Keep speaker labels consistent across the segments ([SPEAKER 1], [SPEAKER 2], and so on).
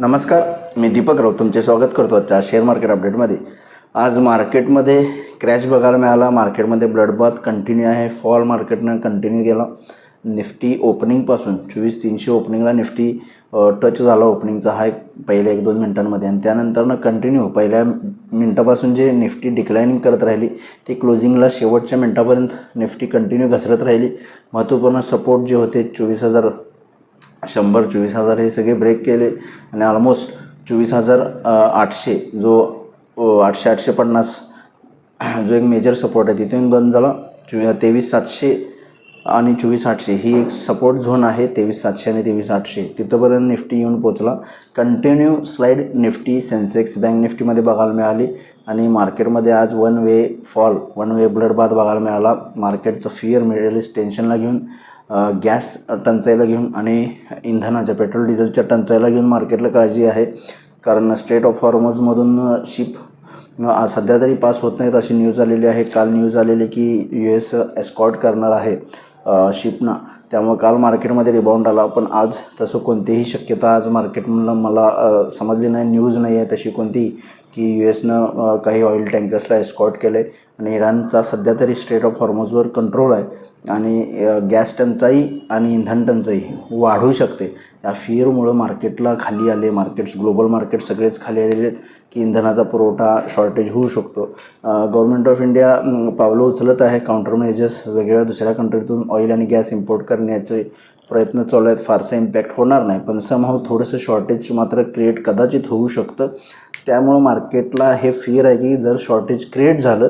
[SPEAKER 1] नमस्कार, मी दीपक राऊत तुमचे स्वागत करतो आजच्या शेअर मार्केट अपडेटमध्ये. आज मार्केटमध्ये क्रॅश बघायला मिळाला. मार्केटमध्ये ब्लडबाथ कंटिन्यू आहे. फॉल मार्केटनं कंटिन्यू केला. निफ्टी ओपनिंगपासून 24,300 ओपनिंगला निफ्टी टच झाला ओपनिंगचा हाय पहिल्या 1-2 मिनिटांमध्ये आणि त्यानंतरनं कंटिन्यू पहिल्या मिनटापासून जे निफ्टी डिक्लायनिंग करत राहिली ती क्लोजिंगला शेवटच्या मिनटापर्यंत निफ्टी कंटिन्यू घसरत राहिली. महत्त्वपूर्ण सपोर्ट जे होते 24,100, 24,000 हे सगळे ब्रेक केले आणि ऑलमोस्ट 24,800 जो 850 जो एक मेजर सपोर्ट आहे तिथून बंद झाला. 23,700 आणि 24,800 ही एक सपोर्ट झोन आहे. 23,700 आणि 23,800 तिथंपर्यंत निफ्टी येऊन पोचला. Continue slide Nifty Sensex bank निफ्टीमध्ये बघायला मिळाली आणि मार्केटमध्ये आज वन वे ब्लडबाथ बघायला मिळाला. मार्केटचं फिअर मिडल ईस्ट टेन्शनला घेऊन, गॅस टंचाईला घेऊन आणि इंधनाच्या पेट्रोल डिझेलच्या टंचाईला घेऊन मार्केटला काळजी आहे. कारण स्ट्रेट ऑफ हॉर्मझमधून शिप सध्या तरी पास होत नाहीत अशी न्यूज आलेली आहे. काल न्यूज आलेली की US एस्कॉर्ट करणार आहे शिपना. त्यामुळे काल मार्केटमध्ये रिबाउंड आला. पण आज तसं कोणतीही शक्यता आज मार्केटमधलं मला समजली नाही. न्यूज नाही आहे तशी कोणती की USनं काही ऑइल टँकर्सला एस्कॉर्ट केलं आहे आणि इराणचा सध्या तरी स्ट्रेट ऑफ हॉर्मझवर कंट्रोल आहे आणि गॅस टंचाई आणि इंधन टंचाई वाढू शकते. या फिअरमुळं मार्केटला खाली आले. ग्लोबल मार्केट सगळेच खाली आलेले आहेत की इंधनाचा पुरवठा शॉर्टेज होऊ शकतो. गव्हर्नमेंट ऑफ इंडिया पावलं उचलत आहे. काउंटर मेजर्स वेगळ्या दुसऱ्या कंट्रीतून ऑइल आणि गॅस इम्पोर्ट करण्याचे प्रयत्न चालू आहेत. फारसा इम्पॅक्ट होणार नाही पण समहाऊ थोडंसं शॉर्टेज मात्र क्रिएट कदाचित होऊ शकतं. त्यामुळं मार्केटला हे फिअर आहे की जर शॉर्टेज क्रिएट झालं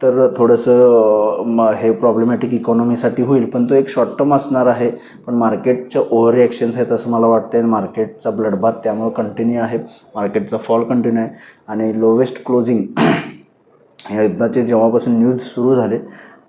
[SPEAKER 1] तर थोडंसं हे प्रॉब्लेमॅटिक इकॉनॉमीसाठी होईल. पण तो एक शॉर्ट टर्म असणार आहे. पण मार्केटच्या ओव्हर रिॲक्शन्स आहेत असं मला वाटतं. मार्केटचा ब्लडबाथ त्यामुळे कंटिन्यू आहे. मार्केटचा फॉल कंटिन्यू आहे आणि लोवेस्ट क्लोजिंग ह्या युद्धाचे जेव्हापासून न्यूज सुरू झाले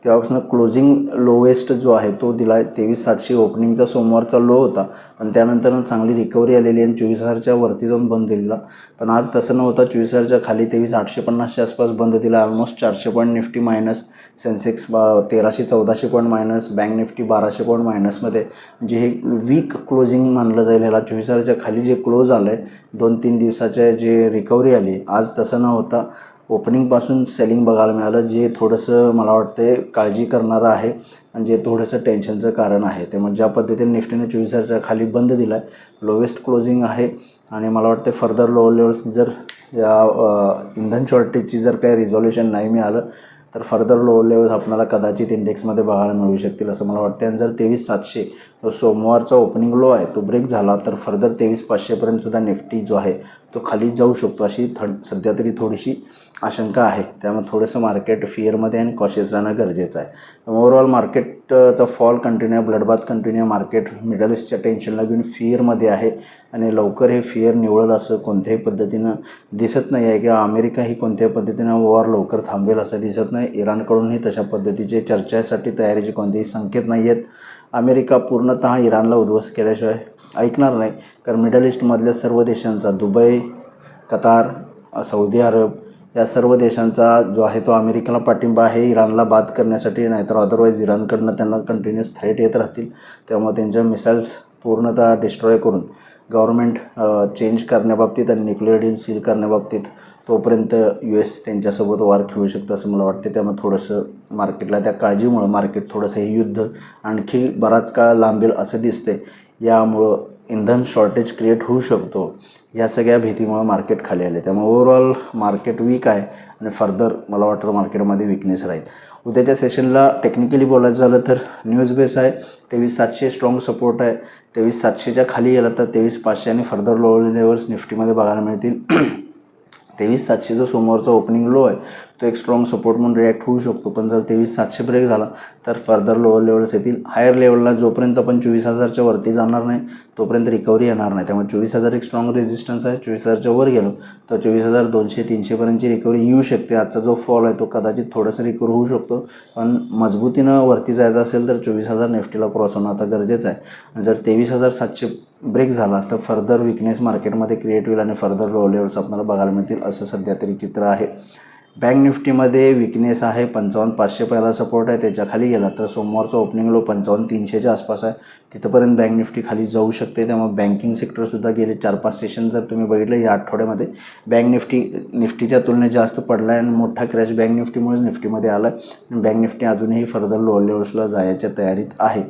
[SPEAKER 1] तेव्हापासून क्लोजिंग लोवेस्ट जो आहे तो दिला आहे. 23,700 ओपनिंगचा सोमवारचा लो होता पण त्यानंतर चांगली रिकव्हरी आलेली आणि 24,000च्या वरती जाऊन बंद दिला. पण आज तसं नव्हतं. 24,000च्या खाली 23,850च्या आसपास बंद दिला. Almost 400 point Nifty minus, Sensex 1,300-1,400 point minus, bank Nifty 1,200 point मायनसमध्ये. म्हणजे हे वीक क्लोजिंग मानलं जाईल ह्याला. 24,000च्या खाली जे क्लोज आलं आहे 2-3 दिवसाच्या जे रिकव्हरी आली आज तसं न होता ओपनिंगपासून सेलिंग बघायला मिळालं जे थोडंसं मला वाटतं काळजी करणारं आहे आणि जे थोडंसं टेन्शनचं कारण आहे. ते म्हणजे ज्या पद्धतीने निफ्टीने 24,000च्या खाली बंद दिला आहे लोवेस्ट क्लोजिंग आहे आणि मला वाटतं फर्दर लो लेवल्स जर या इंधन शॉर्टेजची जर काही रिझॉल्युशन नाही मिळालं तर फर्दर लो लेवल्स आपल्याला कदाचित इंडेक्समध्ये बघायला मिळू शकतील असं मला वाटतं. आणि जर 23,700 जो सोमवारचा ओपनिंग लो आहे तो ब्रेक झाला तर फर्दर 23,500पर्यंत सुद्धा निफ्टी जो आहे तो खाली जाऊ शकतो अशी सध्या तरी थोडीशी आशंका आहे. त्यामुळे थोडंसं मार्केट फिअरमध्ये आणि कॉशियस राहणं गरजेचं आहे. ओव्हरऑल मार्केटचा फॉल कंटिन्यू आहे. ब्लडबाथ कंटिन्यू आहे. मार्केट मिडल ईस्टच्या टेन्शनला घेऊन फिअरमध्ये आहे आणि लवकर हे फिअर निवळलं असं कोणत्याही पद्धतीनं दिसत नाही आहे किंवा अमेरिका ही कोणत्याही पद्धतीनं वॉर लवकर थांबवेल असं दिसत नाही. इराणकडूनही तशा पद्धतीचे चर्चेसाठी तयारीचे कोणतेही संकेत नाही आहेत. अमेरिका पूर्णतः इराणला उद्ध्वस्त केल्याशिवाय ऐकणार नाही. कारण मिडल ईस्टमधल्या सर्व देशांचा दुबई, कतार, सौदी अरब या सर्व देशांचा जो आहे तो अमेरिकेला पाठिंबा आहे इराणला बाद करण्यासाठी. नाहीतर अदरवाईज इराणकडनं त्यांना कंटिन्युअस थ्रेट येत राहतील. त्यामुळे त्यांच्या मिसाईल्स पूर्णतः डिस्ट्रॉय करून गव्हर्नमेंट चेंज करण्याबाबतीत आणि न्यूक्लिअर डील सील करण्याबाबतीत तोपर्यंत US त्यांच्यासोबत वार खेळू शकतं असं मला वाटतं. त्यामुळे थोडंसं मार्केटला त्या काळजीमुळं मार्केट थोडंसं हे युद्ध आणखी बराच काळ लांबेल असं दिसते. यामुळं इंधन शॉर्टेज क्रिएट होऊ शकतो या सगळ्या भीतीमुळं मार्केट खाली आले. त्यामुळे ओव्हरऑल मार्केट वीक आहे आणि फर्दर मला वाटतं मार्केटमध्ये विकनेस राहील. उद्याच्या सेशनला टेक्निकली बोलायचं झालं तर न्यूज बेस आहे. 23,700 स्ट्रॉंग सपोर्ट आहे. 23,700च्या खाली गेला तर 23,500 आणि फर्दर लो लेवल्स निफ्टीमध्ये बघायला मिळतील. 23,700 जो सोमवारचा ओपनिंग लो आहे तो एक स्ट्रॉंग सपोर्ट म्हणून रिॲक्ट होऊ शकतो. पण जर 23,700 ब्रेक झाला तर फर्दर लोअर लेवल्स येतील. हायर लेवलला जोपर्यंत आपण 24,000च्या वरती जाणार नाही तोपर्यंत रिकव्हरी येणार नाही. त्यामुळे 24,000 एक स्ट्रॉंग रेजिस्टन्स आहे. 24,000च्या वर गेलो तर 24,200-300पर्यंतची रिकव्हरी येऊ शकते. आजचा जो फॉल आहे तो कदाचित थोडंसं रिकवर होऊ शकतो. पण मजबूतीनं वरती जायचं असेल तर 24,000 निफ्टीला क्रॉस होणं आता गरजेचं आहे. आणि जर 23,700 ब्रेक झाला तर फर्दर विकनेस मार्केटमध्ये क्रिएट होईल आणि फर्दर लो लेवल्स आपल्याला बघायला मिळतील असं सध्या तरी चित्र आहे. बँक निफ्टीमध्ये विकनेस आहे. 55,500 पहिला सपोर्ट आहे, त्याच्या खाली गेला तर सोमवारचा ओपनिंग लो 55,300च्या आसपास आहे, तिथंपर्यंत बँक निफ्टी खाली जाऊ शकते. त्यामुळे बँकिंग सेक्टरसुद्धा गेले 4-5 सेशन जर तुम्ही बघितलं या आठवड्यामध्ये बँक निफ्टीच्या तुलनेत जास्त पडला आहे आणि मोठा क्रॅश बँक निफ्टीमुळेच निफ्टीमध्ये आला आहे. बँक निफ्टी अजूनही फर्दर लो लेवल्सला जायच्या तयारीत आहे.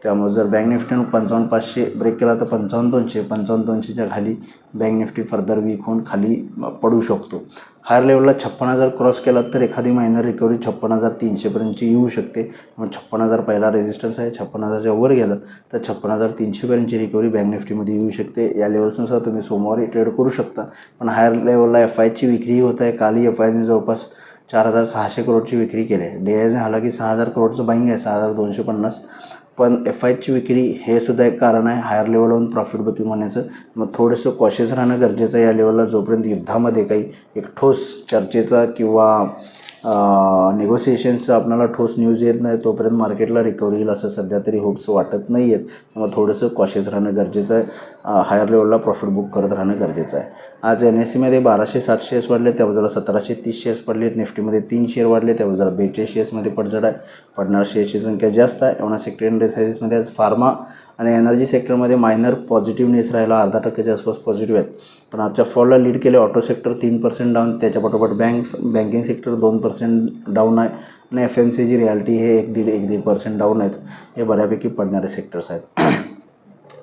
[SPEAKER 1] त्यामुळे जर बँक निफ्टीनं 55,500 ब्रेक केला तर 55,200च्या खाली बँक निफ्टी फर्दर वीक होऊन खाली पडू शकतो. हायर लेवलला 56,000 क्रॉस केला तर एखादी मायनर रिकव्हरी 56,300पर्यंतची येऊ शकते. मग 56,000 पहिला रेजिस्टन्स आहे. 56,000च्या वर गेलं तर 56,300पर्यंतची रिकव्हरी बँक निफ्टीमध्ये येऊ शकते. या लेवल्सनुसार तुम्ही सोमवारी ट्रेड करू शकता. पण हायर लेवलला FIची विक्री होत आहे. कालही FIने जवळपास 4,600 करोडची विक्री केली आहे. DIने हालाकी 6,000 करोडचं बाईंग आहे, 6,250. पण FIची विक्री हे सुद्धा एक कारण आहे हायर लेवलवरून प्रॉफिट बुकिंग होण्याचं. मग थोडंसं कॉशियस राहणं गरजेचं आहे या लेवलला. जोपर्यंत युद्धामध्ये काही एक ठोस चर्चेचा किंवा निगोसिएशनचं आपल्याला ठोस न्यूज येत नाही तोपर्यंत मार्केटला रिकव्हरी येईल असं सध्या तरी होप्स वाटत नाही आहेत. त्यामुळे थोडंसं कॉशियस राहणं गरजेचं आहे. हायर लेवलला प्रॉफिट बुक करत राहणं गरजेचं आहे. आज NSEमध्ये 1,207 शेअर्स वाढले, त्या बाजूला 1,730 शेअर्स पडले. निफ्टीमध्ये 3 शेअर वाढले, त्या बाजूला 42 शेअर्समध्ये पडझड आहे. पडणाऱ्या शेअर्सची संख्या जास्त आहे. एवढा सेक्टर इंडेक्साइजमध्ये आज फार्मा आणि एनर्जी सेक्टरमध्ये मायनर पॉझिटिव्हनेस राहिला, 0.5% आसपास पॉझिटिव्ह आहेत. पण आजच्या फॉलला लीड केले ऑटो सेक्टर 3% डाऊन, त्याच्या पाठोपाठ बँकिंग सेक्टर 2% डाऊन आहे आणि FMCG रियालिटी हे 1.5% डाऊन आहेत. हे बऱ्यापैकी पडणारे सेक्टर्स आहेत.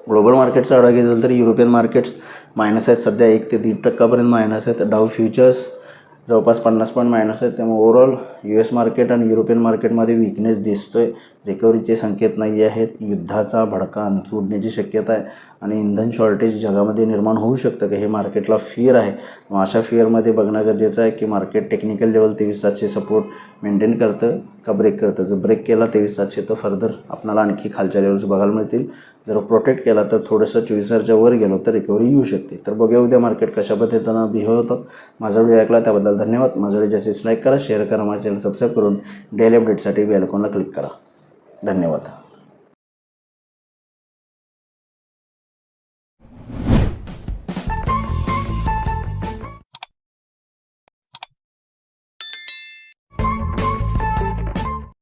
[SPEAKER 1] ग्लोबल मार्केटचा आढावा घेतला तर युरोपियन मार्केट्स मायनस आहेत, सध्या 1 ते 1.5% मायनस आहेत. डाऊ फ्युचर्स जवळपास 50 पॉईंट मायनस आहेत. त्यामुळे ओव्हरऑल US मार्केट आणि युरोपियन मार्केटमध्ये विकनेस दिसतोय. रिकव्हरीचे संकेत नाही आहेत. युद्धाचा भडका आणखी उडण्याची शक्यता आहे आणि इंधन शॉर्टेज जगामध्ये निर्माण होऊ शकतं की हे मार्केटला फिअर आहे. मग अशा फिअरमध्ये बघणं गरजेचं आहे की market technical level 23,700 support maintain करतं का ब्रेक करतं. जर ब्रेक केला 23,700 तर फर्दर आपल्याला आणखी खालच्या लेवल्स बघायला मिळतील. जर प्रोटेक्ट केला तर थोडंसं 24,000च्या वर गेलो तर रिकव्हरी येऊ शकते. तर बघूया उद्या मार्केट कशा पद्धतीनं बिहेव होतात. माझा व्हिडिओ ऐकला त्याबद्दल धन्यवाद. माझा व्हिडिओ जास्तीत लाईक करा, शेअर करा, माझ्या चॅनल सबस्क्राईब करून डेली अपडेटसाठी बेल आयकॉनला क्लिक करा. धन्यवाद.